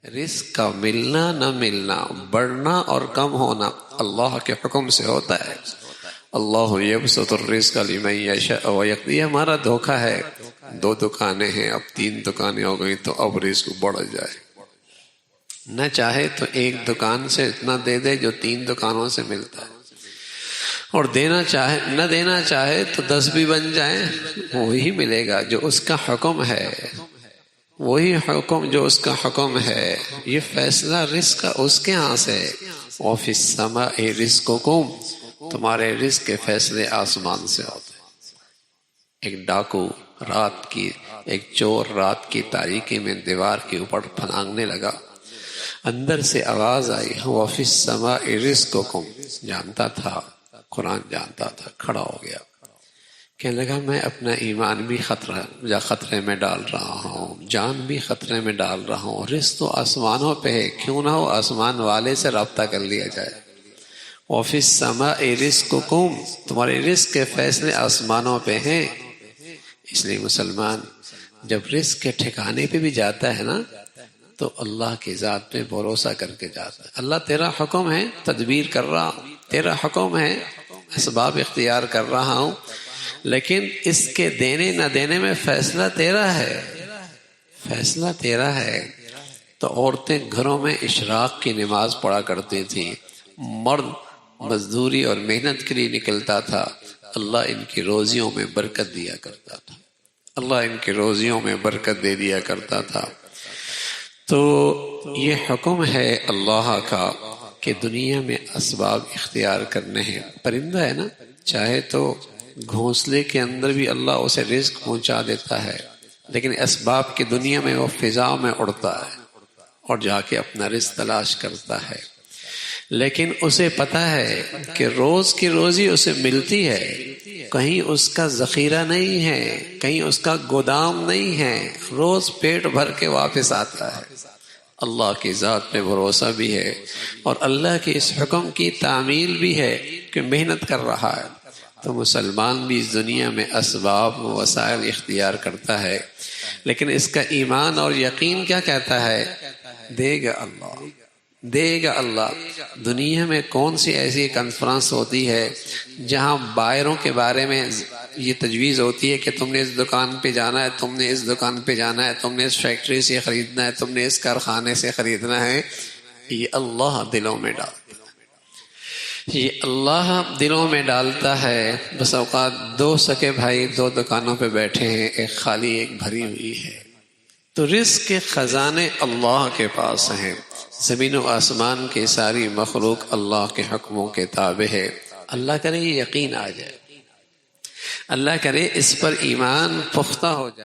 رزق کا ملنا نہ ملنا، بڑھنا اور کم ہونا اللہ کے حکم سے ہوتا ہے۔ اللہ یبسط الرزق لمن یشاء ویقدر، یہ ہمارا دھوکہ ہے۔ 2 دکانیں ہیں، اب 3 دکانیں ہو گئی تو اب رزق بڑھ جائے۔ نہ چاہے تو 1 دکان سے اتنا دے دے جو 3 دکانوں سے ملتا ہے، اور نہ دینا چاہے تو 10 بھی بن جائیں، وہی ملے گا جو اس کا حکم ہے، وہی حکم جو اس کا حکم ہے۔ یہ فیصلہ رزق کا اس کے ہاں سے۔ وَفِي السَّمَاءِ رِزْقُكُمْ، تمہارے رزق کے فیصلے آسمان سے ہوتے ہیں۔ ایک ڈاکو ایک چور رات کی تاریکی میں دیوار کے اوپر پھنانگنے لگا، اندر سے آواز آئی وَفِي السَّمَاءِ رِزْقُكُمْ، جانتا تھا، قرآن جانتا تھا، کھڑا ہو گیا، کہنے لگا میں اپنا ایمان بھی خطرے میں ڈال رہا ہوں، جان بھی خطرے میں ڈال رہا ہوں، رزق تو آسمانوں پہ ہے، کیوں نہ ہو آسمان والے سے رابطہ کر لیا جائے۔ وَفِي السَّمَاءِ رِزْقُكُمْ، تمہارے رزق کے فیصلے آسمانوں پہ ہیں۔ اس لیے مسلمان جب رزق کے ٹھکانے پہ بھی جاتا ہے نا تو اللہ کی ذات پہ بھروسہ کر کے جاتا ہے۔ اللہ تیرا حکم ہے، تدبیر کر رہا ہوں، تیرا حکم ہے، اسباب اختیار کر رہا ہوں، لیکن اس کے دینے نہ دینے میں فیصلہ تیرا ہے، فیصلہ تیرا ہے۔ تو عورتیں گھروں میں اشراق کی نماز پڑھا کرتی تھیں، مرد مزدوری اور محنت کے لیے نکلتا تھا، اللہ ان کی روزیوں میں برکت دیا کرتا تھا، اللہ ان کی روزیوں میں برکت دے دیا کرتا تھا۔ تو یہ حکم ہے اللہ کا کہ دنیا میں اسباب اختیار کرنے ہیں۔ پرندہ ہے نا، چاہے تو گھونسلے کے اندر بھی اللہ اسے رزق پہنچا دیتا ہے، لیکن اسباب کی دنیا میں وہ فضا میں اڑتا ہے اور جا کے اپنا رزق تلاش کرتا ہے، لیکن اسے پتہ ہے کہ روز کی روزی اسے ملتی ہے، کہیں اس کا ذخیرہ نہیں ہے، کہیں اس کا گودام نہیں ہے، روز پیٹ بھر کے واپس آتا ہے۔ اللہ کی ذات پہ بھروسہ بھی ہے اور اللہ کے اس حکم کی تعمیل بھی ہے کہ محنت کر رہا ہے۔ تو مسلمان بھی اس دنیا میں اسباب و وسائل اختیار کرتا ہے، لیکن اس کا ایمان اور یقین کیا کہتا ہے؟ دے گا اللہ، دے گا اللہ۔ دنیا میں کون سی ایسی کانفرنس ہوتی ہے جہاں بائروں کے بارے میں یہ تجویز ہوتی ہے کہ تم نے اس دکان پہ جانا ہے، تم نے اس دکان پہ جانا ہے، تم نے اس فیکٹری سے خریدنا ہے، تم نے اس کارخانے سے خریدنا ہے؟ یہ اللہ دلوں میں ڈالتا ہے، یہ اللہ دلوں میں ڈالتا ہے۔ بس اوقات 2 سکے بھائی 2 دکانوں پہ بیٹھے ہیں، ایک خالی ایک بھری ہوئی ہے۔ تو رزق کے خزانے اللہ کے پاس ہیں، زمین و آسمان کی ساری مخلوق اللہ کے حکموں کے تابع ہے۔ اللہ کرے یہ یقین آ جائے، اللہ کرے اس پر ایمان پختہ ہو جائے۔